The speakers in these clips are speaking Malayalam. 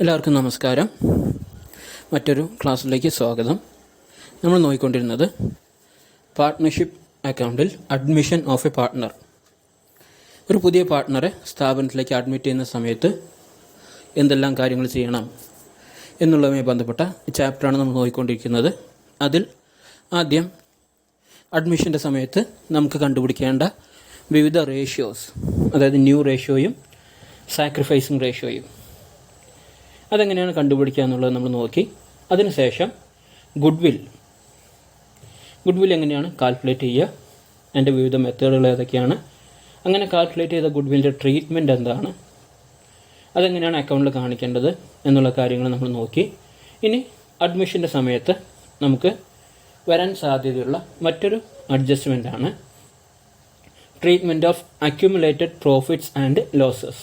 എല്ലാവർക്കും നമസ്കാരം. മറ്റൊരു ക്ലാസ്സിലേക്ക് സ്വാഗതം. നമ്മൾ നോക്കിക്കൊണ്ടിരുന്നത് പാർട്ട്ണർഷിപ്പ് അക്കൗണ്ടിൽ അഡ്മിഷൻ ഓഫ് എ പാർട്ട്ണർ. ഒരു പുതിയ പാർട്ട്ണറെ സ്ഥാപനത്തിലേക്ക് അഡ്മിറ്റ് ചെയ്യുന്ന സമയത്ത് എന്തെല്ലാം കാര്യങ്ങൾ ചെയ്യണം എന്നുള്ളതുമായി ബന്ധപ്പെട്ട ചാപ്റ്ററാണ് നമ്മൾ നോക്കിക്കൊണ്ടിരിക്കുന്നത്. അതിൽ ആദ്യം അഡ്മിഷൻ്റെ സമയത്ത് നമുക്ക് കണ്ടുപിടിക്കേണ്ട വിവിധ റേഷ്യോസ്, അതായത് ന്യൂ റേഷ്യോയും സാക്രിഫൈസിങ് റേഷ്യോയും, അതെങ്ങനെയാണ് കണ്ടുപിടിക്കുക എന്നുള്ളത് നമ്മൾ നോക്കി. അതിനുശേഷം ഗുഡ് വിൽ എങ്ങനെയാണ് കാൽക്കുലേറ്റ് ചെയ്യുക, അതിൻ്റെ വിവിധ മെത്തേഡുകൾ ഏതൊക്കെയാണ്, അങ്ങനെ കാൽക്കുലേറ്റ് ചെയ്ത ഗുഡ് വില്ലിൻ്റെ ട്രീറ്റ്മെൻറ്റ് എന്താണ്, അതെങ്ങനെയാണ് അക്കൗണ്ടിൽ കാണിക്കേണ്ടത് എന്നുള്ള കാര്യങ്ങൾ നമ്മൾ നോക്കി. ഇനി അഡ്മിഷൻ്റെ സമയത്ത് നമുക്ക് വരാൻ സാധ്യതയുള്ള മറ്റൊരു അഡ്ജസ്റ്റ്മെൻറ്റാണ് treatment of accumulated profits and losses.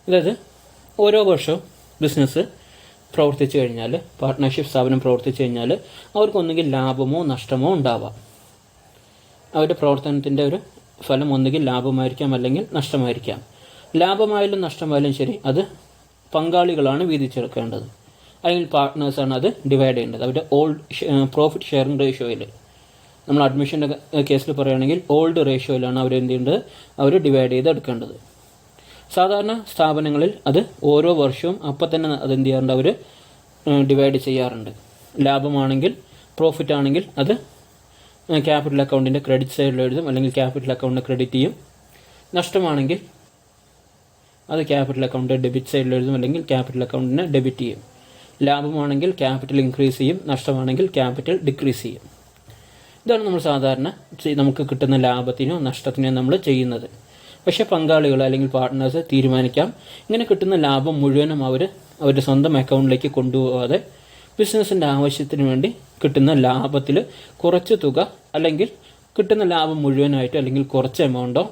അതായത് ഓരോ വർഷവും ബിസിനസ് പ്രവർത്തിച്ചു കഴിഞ്ഞാൽ, പാർട്ട്ണർഷിപ്പ് സ്ഥാപനം പ്രവർത്തിച്ചു കഴിഞ്ഞാൽ അവർക്കൊന്നുകിൽ ലാഭമോ നഷ്ടമോ ഉണ്ടാവാം. അവരുടെ പ്രവർത്തനത്തിൻ്റെ ഒരു ഫലം ഒന്നുകിൽ ലാഭമായിരിക്കാം അല്ലെങ്കിൽ നഷ്ടമായിരിക്കാം. ലാഭമായാലും നഷ്ടമായാലും ശരി, അത് പങ്കാളികളാണ് വീതിച്ചെടുക്കേണ്ടത്, അല്ലെങ്കിൽ പാർട്ട്നേഴ്സാണ് അത് ഡിവൈഡ് ചെയ്യേണ്ടത്. അവരുടെ പ്രോഫിറ്റ് ഷെയറിംഗ് റേഷ്യോയിൽ, നമ്മൾ അഡ്മിഷൻ്റെ കേസിൽ പറയുകയാണെങ്കിൽ ഓൾഡ് റേഷ്യോയിലാണ് അവർ എന്ത് ചെയ്യേണ്ടത്, അവർ ഡിവൈഡ് ചെയ്ത് എടുക്കേണ്ടത്. സാധാരണ സ്ഥാപനങ്ങളിൽ അത് ഓരോ വർഷവും അപ്പം തന്നെ അതെന്ത് ചെയ്യാറുണ്ട്, അവർ ഡിവൈഡ് ചെയ്യാറുണ്ട്. ലാഭമാണെങ്കിൽ, പ്രോഫിറ്റ് ആണെങ്കിൽ അത് ക്യാപിറ്റൽ അക്കൗണ്ടിൻ്റെ ക്രെഡിറ്റ് സൈഡിൽ എഴുതും, അല്ലെങ്കിൽ ക്യാപിറ്റൽ അക്കൗണ്ടിന് ക്രെഡിറ്റ് ചെയ്യും. നഷ്ടമാണെങ്കിൽ അത് ക്യാപിറ്റൽ അക്കൗണ്ടിൻ്റെ ഡെബിറ്റ് സൈഡിൽ എഴുതും, അല്ലെങ്കിൽ ക്യാപിറ്റൽ അക്കൗണ്ടിന് ഡെബിറ്റ് ചെയ്യും. ലാഭമാണെങ്കിൽ ക്യാപിറ്റൽ ഇൻക്രീസ് ചെയ്യും, നഷ്ടമാണെങ്കിൽ ക്യാപിറ്റൽ ഡിക്രീസ് ചെയ്യും. ഇതാണ് നമ്മൾ സാധാരണ നമുക്ക് കിട്ടുന്ന ലാഭത്തിനോ നഷ്ടത്തിനോ നമ്മൾ ചെയ്യുന്നത്. പക്ഷേ പങ്കാളികൾ അല്ലെങ്കിൽ പാർട്ട്നേഴ്സ് തീരുമാനിക്കാം, ഇങ്ങനെ കിട്ടുന്ന ലാഭം മുഴുവനും അവരുടെ സ്വന്തം അക്കൗണ്ടിലേക്ക് കൊണ്ടുപോകാതെ ബിസിനസ്സിൻ്റെ ആവശ്യത്തിന് വേണ്ടി കിട്ടുന്ന ലാഭത്തിൽ കുറച്ച് തുക, അല്ലെങ്കിൽ കിട്ടുന്ന ലാഭം മുഴുവനായിട്ടോ അല്ലെങ്കിൽ കുറച്ച് എമൗണ്ടോ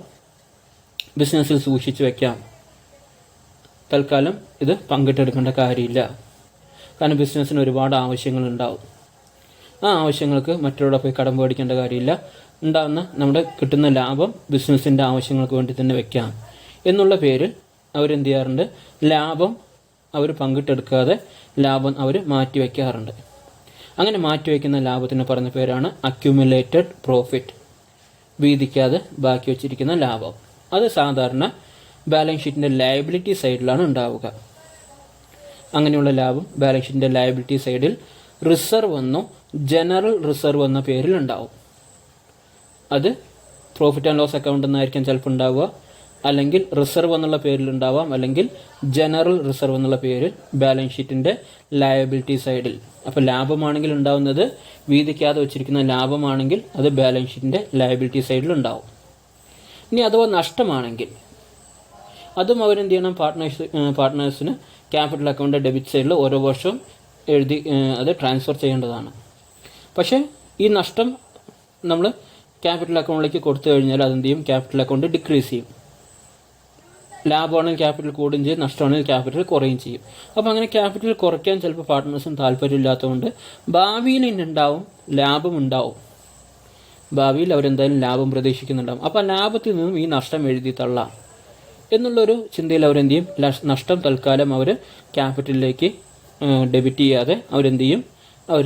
ബിസിനസ്സിൽ സൂക്ഷിച്ച് വയ്ക്കാം. തൽക്കാലം ഇത് പങ്കിട്ടെടുക്കേണ്ട കാര്യമില്ല, കാരണം ബിസിനസ്സിന് ഒരുപാട് ആവശ്യങ്ങളുണ്ടാവും. ആ ആവശ്യങ്ങൾക്ക് മറ്റുള്ളവരുടെ പോയി കടം മേടിക്കേണ്ട കാര്യമില്ല. ഉണ്ടാകുന്ന നമ്മുടെ കിട്ടുന്ന ലാഭം ബിസിനസ്സിൻ്റെ ആവശ്യങ്ങൾക്ക് വേണ്ടി തന്നെ വെക്കാം എന്നുള്ള പേരിൽ അവരെന്ത് ചെയ്യാറുണ്ട്, ലാഭം അവർ പങ്കിട്ടെടുക്കാതെ ലാഭം അവർ മാറ്റിവെക്കാറുണ്ട്. അങ്ങനെ മാറ്റിവെക്കുന്ന ലാഭത്തിന് പറഞ്ഞ പേരാണ് അക്യുമുലേറ്റഡ് പ്രോഫിറ്റ്, വീതിക്കാതെ ബാക്കി വച്ചിരിക്കുന്ന ലാഭം. അത് സാധാരണ ബാലൻസ് ഷീറ്റിൻ്റെ ലയബിലിറ്റി സൈഡിലാണ് ഉണ്ടാവുക. അങ്ങനെയുള്ള ലാഭം ബാലൻസ് ഷീറ്റിൻ്റെ ലയബിലിറ്റി സൈഡിൽ റിസർവ് എന്നോ ജനറൽ റിസർവ് എന്ന പേരിൽ ഉണ്ടാവും. അത് പ്രോഫിറ്റ് ആൻഡ് ലോസ് അക്കൗണ്ട് എന്നായിരിക്കും ചിലപ്പോൾ ഉണ്ടാവുക, അല്ലെങ്കിൽ റിസർവ് എന്നുള്ള പേരിലുണ്ടാവാം, അല്ലെങ്കിൽ ജനറൽ റിസർവ് എന്നുള്ള പേരിൽ ബാലൻസ് ഷീറ്റിൻ്റെ ലയബിലിറ്റി സൈഡിൽ. അപ്പോൾ ലാഭമാണെങ്കിൽ ഉണ്ടാവുന്നത്, വീതിക്കാതെ വെച്ചിരിക്കുന്ന ലാഭമാണെങ്കിൽ അത് ബാലൻസ് ഷീറ്റിൻ്റെ ലയബിലിറ്റി സൈഡിൽ ഉണ്ടാവും. ഇനി അഥവാ നഷ്ടമാണെങ്കിൽ അതും അവരെന്ത് ചെയ്യണം, പാർട്ട്നേഴ്സിന് ക്യാപിറ്റൽ അക്കൗണ്ട് ഡെബിറ്റ് സൈഡിൽ ഓരോ വർഷവും എഴുതി അത് ട്രാൻസ്ഫർ ചെയ്യേണ്ടതാണ്. പക്ഷേ ഈ നഷ്ടം നമ്മൾ ക്യാപിറ്റൽ അക്കൗണ്ടിലേക്ക് കൊടുത്തു കഴിഞ്ഞാൽ അതെന്ത് ചെയ്യും, ക്യാപിറ്റൽ അക്കൗണ്ട് ഡിക്രീസ് ചെയ്യും. ലാഭമാണെങ്കിൽ ക്യാപിറ്റൽ കൂടുകയും ചെയ്യും, നഷ്ടമാണെങ്കിൽ ക്യാപിറ്റൽ കുറയുകയും ചെയ്യും. അപ്പോൾ അങ്ങനെ ക്യാപിറ്റൽ കുറയ്ക്കാൻ ചിലപ്പോൾ പാർട്ട്നേഴ്സിന് താല്പര്യമില്ലാത്തതുകൊണ്ട് ഭാവിയിൽ ഉണ്ടാവും, ലാഭം ഉണ്ടാവും. ഭാവിയിൽ അവരെന്തായാലും ലാഭം പ്രതീക്ഷിക്കുന്നുണ്ടാവും. അപ്പോൾ ആ ലാഭത്തിൽ നിന്നും ഈ നഷ്ടം എഴുതി തള്ളാം എന്നുള്ളൊരു ചിന്തയിൽ അവരെന്ത് ചെയ്യും, നഷ്ടം തൽക്കാലം അവർ ക്യാപിറ്റലിലേക്ക് ഡെബിറ്റ് ചെയ്യാതെ അവരെന്ത് ചെയ്യും, അവർ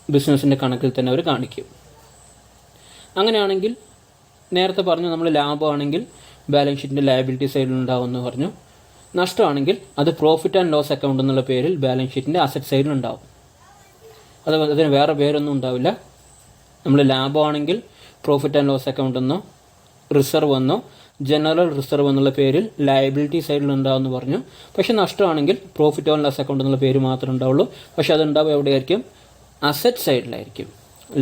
ബിസിനസ്സിൻ്റെ കണക്കിൽ തന്നെ അവർ കാണിക്കും. അങ്ങനെയാണെങ്കിൽ നേരത്തെ പറഞ്ഞു, നമ്മൾ ലാഭമാണെങ്കിൽ ബാലൻസ് ഷീറ്റിൻ്റെ ലയബിലിറ്റി സൈഡിൽ ഉണ്ടാവുമെന്ന് പറഞ്ഞു. നഷ്ടമാണെങ്കിൽ അത് പ്രോഫിറ്റ് ആൻഡ് ലോസ് അക്കൗണ്ട് എന്നുള്ള പേരിൽ ബാലൻസ് ഷീറ്റിൻ്റെ അസറ്റ് സൈഡിൽ ഉണ്ടാവും. അതിന് വേറെ പേരൊന്നും ഉണ്ടാവില്ല. നമ്മൾ ലാഭമാണെങ്കിൽ പ്രോഫിറ്റ് ആൻഡ് ലോസ് അക്കൗണ്ട് എന്നോ റിസർവ് എന്നോ ജനറൽ റിസർവ് എന്നുള്ള പേരിൽ ലയബിലിറ്റി സൈഡിൽ ഉണ്ടാവുമെന്ന് പറഞ്ഞു. പക്ഷേ നഷ്ടമാണെങ്കിൽ പ്രോഫിറ്റ് ആൻഡ് ലോസ് അക്കൗണ്ട് എന്നുള്ള പേര് മാത്രമേ ഉണ്ടാവുള്ളൂ. പക്ഷേ അതുണ്ടാവുക എവിടെയായിരിക്കും, അസറ്റ് സൈഡിലായിരിക്കും.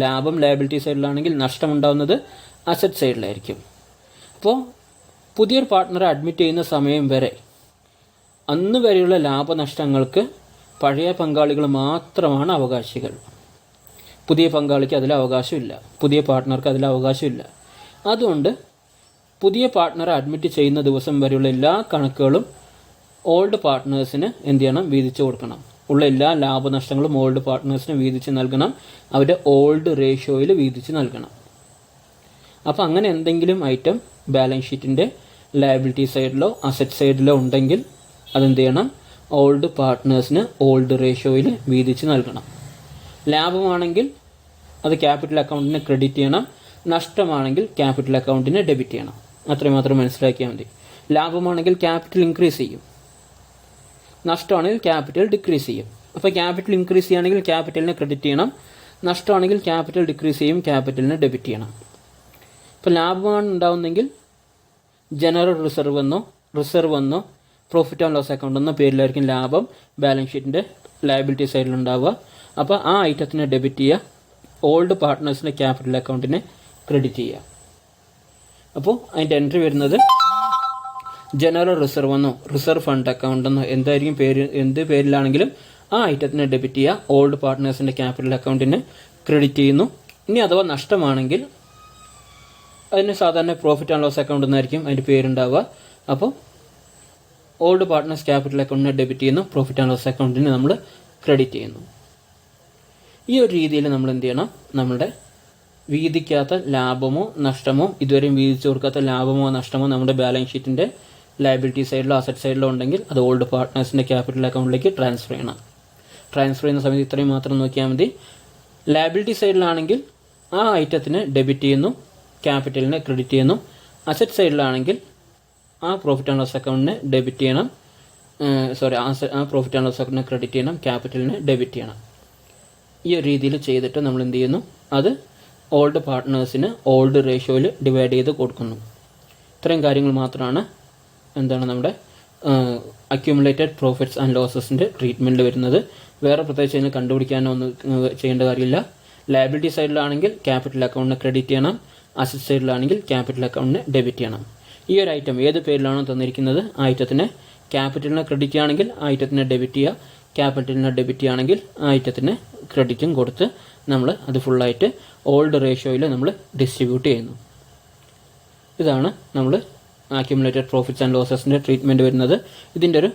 ലാഭം ലയബിലിറ്റി സൈഡിലാണെങ്കിൽ നഷ്ടം ഉണ്ടാവുന്നത് അസറ്റ് സൈഡിലായിരിക്കും. അപ്പോൾ പുതിയൊരു പാർട്ട്ണറെ അഡ്മിറ്റ് ചെയ്യുന്ന സമയം വരെ, അന്ന് വരെയുള്ള ലാഭനഷ്ടങ്ങൾക്ക് പഴയ പങ്കാളികൾ മാത്രമാണ് അവകാശികൾ. പുതിയ പങ്കാളിക്ക് അതിൽ അവകാശമില്ല, പുതിയ പാർട്ട്ണർക്ക് അതിൽ അവകാശമില്ല. അതുകൊണ്ട് പുതിയ പാർട്ട്ണറെ അഡ്മിറ്റ് ചെയ്യുന്ന ദിവസം വരെയുള്ള എല്ലാ കണക്കുകളും ഓൾഡ് പാർട്ട്നേഴ്സിന് എന്ത് ചെയ്യണം, വീതിച്ചു കൊടുക്കണം. ഉള്ള എല്ലാ ലാഭനഷ്ടങ്ങളും ഓൾഡ് പാർട്ട്നേഴ്സിന് വീതിച്ച് നൽകണം, അവരുടെ ഓൾഡ് റേഷ്യോയിൽ വീതിച്ച് നൽകണം. അപ്പോൾ അങ്ങനെ എന്തെങ്കിലും ഐറ്റം ബാലൻസ് ഷീറ്റിൻ്റെ ലയബിലിറ്റി സൈഡിലോ അസറ്റ് സൈഡിലോ ഉണ്ടെങ്കിൽ അതെന്ത് ചെയ്യണം, ഓൾഡ് പാർട്ട്നേഴ്സിന് ഓൾഡ് റേഷ്യോയിൽ വീതിച്ച് നൽകണം. ലാഭമാണെങ്കിൽ അത് ക്യാപിറ്റൽ അക്കൗണ്ടിന് ക്രെഡിറ്റ് ചെയ്യണം, നഷ്ടമാണെങ്കിൽ ക്യാപിറ്റൽ അക്കൗണ്ടിന് ഡെബിറ്റ് ചെയ്യണം. അത്രമാത്രം മനസ്സിലാക്കിയാൽ മതി. ലാഭമാണെങ്കിൽ ക്യാപിറ്റൽ ഇൻക്രീസ് ചെയ്യും, നഷ്ടമാണെങ്കിൽ ക്യാപിറ്റൽ ഡിക്രീസ് ചെയ്യും. അപ്പോൾ ക്യാപിറ്റൽ ഇൻക്രീസ് ചെയ്യുകയാണെങ്കിൽ ക്യാപിറ്റലിന് ക്രെഡിറ്റ് ചെയ്യണം, നഷ്ടമാണെങ്കിൽ ക്യാപിറ്റൽ ഡിക്രീസ് ചെയ്യും, ക്യാപിറ്റലിന് ഡെബിറ്റ് ചെയ്യണം. ഇപ്പോൾ ലാഭമാണ് ഉണ്ടാവുന്നെങ്കിൽ ജനറൽ റിസർവ് എന്നോ പ്രോഫിറ്റ് ആൻഡ് ലോസ് അക്കൗണ്ട് എന്ന പേരിലായിരിക്കും ലാഭം ബാലൻസ് ഷീറ്റിൻ്റെ ലയബിലിറ്റി സൈഡിൽ ഉണ്ടാവുക. അപ്പോൾ ആ ഐറ്റത്തിന് ഡെബിറ്റ് ചെയ്യുക, ഓൾഡ് പാർട്ട്നേഴ്സിൻ്റെ ക്യാപിറ്റൽ അക്കൗണ്ടിന് ക്രെഡിറ്റ് ചെയ്യുക. അപ്പോൾ അതിൻ്റെ എൻട്രി വരുന്നത് ജനറൽ റിസർവ് എന്നോ റിസർവ് ഫണ്ട് അക്കൗണ്ട് എന്നോ എന്തായിരിക്കും പേര്, എന്ത് പേരിലാണെങ്കിലും ആ ഐറ്റത്തിന് ഡെബിറ്റ് ചെയ്യുക, ഓൾഡ് പാർട്ട്നേഴ്സിൻ്റെ ക്യാപിറ്റൽ അക്കൗണ്ടിന് ക്രെഡിറ്റ് ചെയ്യുന്നു. ഇനി അഥവാ നഷ്ടമാണെങ്കിൽ അതിന് സാധാരണ പ്രോഫിറ്റ് ആൻഡ് ലോസ് അക്കൗണ്ട് എന്നായിരിക്കും അതിൻ്റെ പേരുണ്ടാവുക. അപ്പോൾ ഓൾഡ് പാർട്ട്നേഴ്സ് ക്യാപിറ്റൽ അക്കൗണ്ടിനെ ഡെബിറ്റ് ചെയ്യുന്നു, പ്രോഫിറ്റ് ആൻഡ് ലോസ് അക്കൗണ്ടിന് നമ്മൾ ക്രെഡിറ്റ് ചെയ്യുന്നു. ഈ ഒരു രീതിയിൽ നമ്മൾ എന്ത് ചെയ്യണം, നമ്മുടെ വീതിക്കാത്ത ലാഭമോ നഷ്ടമോ, ഇതുവരെയും വീതിച്ചു കൊടുക്കാത്ത ലാഭമോ നഷ്ടമോ നമ്മുടെ ബാലൻസ് ഷീറ്റിൻ്റെ ലയബിലിറ്റി സൈഡിലോ അസറ്റ് സൈഡിലോ ഉണ്ടെങ്കിൽ അത് ഓൾഡ് പാർട്ട്നേഴ്സിൻ്റെ ക്യാപിറ്റൽ അക്കൗണ്ടിലേക്ക് ട്രാൻസ്ഫർ ചെയ്യണം. ട്രാൻസ്ഫർ ചെയ്യുന്ന സമയത്ത് ഇത്രയും മാത്രം നോക്കിയാൽ മതി. ലയബിലിറ്റി സൈഡിലാണെങ്കിൽ ആ ഐറ്റത്തിന് ഡെബിറ്റ് ചെയ്യുന്നു, ക്യാപിറ്റലിനെ ക്രെഡിറ്റ് ചെയ്യുന്നു. അസറ്റ് സൈഡിലാണെങ്കിൽ ആ പ്രോഫിറ്റ് ആൻഡ് ലോസ് അക്കൗണ്ടിനെ ഡെബിറ്റ് ചെയ്യണം, ആ പ്രോഫിറ്റ് ആൻഡ് ലോസ് അക്കൗണ്ടിനെ ക്രെഡിറ്റ് ചെയ്യണം, ക്യാപിറ്റലിനെ ഡെബിറ്റ് ചെയ്യണം. ഈ ഒരു രീതിയിൽ ചെയ്തിട്ട് നമ്മൾ എന്ത് ചെയ്യുന്നു, അത് ഓൾഡ് പാർട്ട്നേഴ്സിന് ഓൾഡ് റേഷ്യോയിൽ ഡിവൈഡ് ചെയ്ത് കൊടുക്കുന്നു. ഇത്രയും കാര്യങ്ങൾ മാത്രമാണ് നമ്മുടെ അക്യുമുലേറ്റഡ് പ്രോഫിറ്റ്സ് ആൻഡ് ലോസസിൻ്റെ ട്രീറ്റ്മെൻറ്റ് വരുന്നത്. വേറെ പ്രത്യേകിച്ച് അതിന് കണ്ടുപിടിക്കാനോ ഒന്നും ചെയ്യേണ്ട കാര്യമില്ല. ലയബിലിറ്റി സൈഡിലാണെങ്കിൽ ക്യാപിറ്റൽ അക്കൗണ്ടിനെ ക്രെഡിറ്റ് ചെയ്യണം, അസറ്റ് സൈഡിലാണെങ്കിൽ ക്യാപിറ്റൽ അക്കൗണ്ടിനെ ഡെബിറ്റ് ചെയ്യണം. ഈ ഒരു ഐറ്റം ഏത് പേരിലാണോ തന്നിരിക്കുന്നത് ആ ഐറ്റത്തിന് ക്യാപിറ്റലിനെ ക്രെഡിറ്റ് ചെയ്യുകയാണെങ്കിൽ ആ ഐറ്റത്തിനെ ഡെബിറ്റ് ചെയ്യുക, ക്യാപിറ്റലിനെ ഡെബിറ്റ് ചെയ്യുകയാണെങ്കിൽ ആ ഐറ്റത്തിന് ക്രെഡിറ്റും കൊടുത്ത് നമ്മൾ അത് ഫുള്ളായിട്ട് ഓൾഡ് റേഷ്യോയിൽ നമ്മൾ ഡിസ്ട്രിബ്യൂട്ട് ചെയ്യുന്നു. ഇതാണ് നമ്മൾ അക്യുമുലേറ്റഡ് പ്രോഫിറ്റ്സ് ആൻഡ് ലോസസിൻ്റെ ട്രീറ്റ്മെൻറ്റ് വരുന്നത്. ഇതിൻ്റെ ഒരു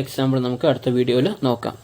എക്സാമ്പിൾ നമുക്ക് അടുത്ത വീഡിയോയിൽ നോക്കാം.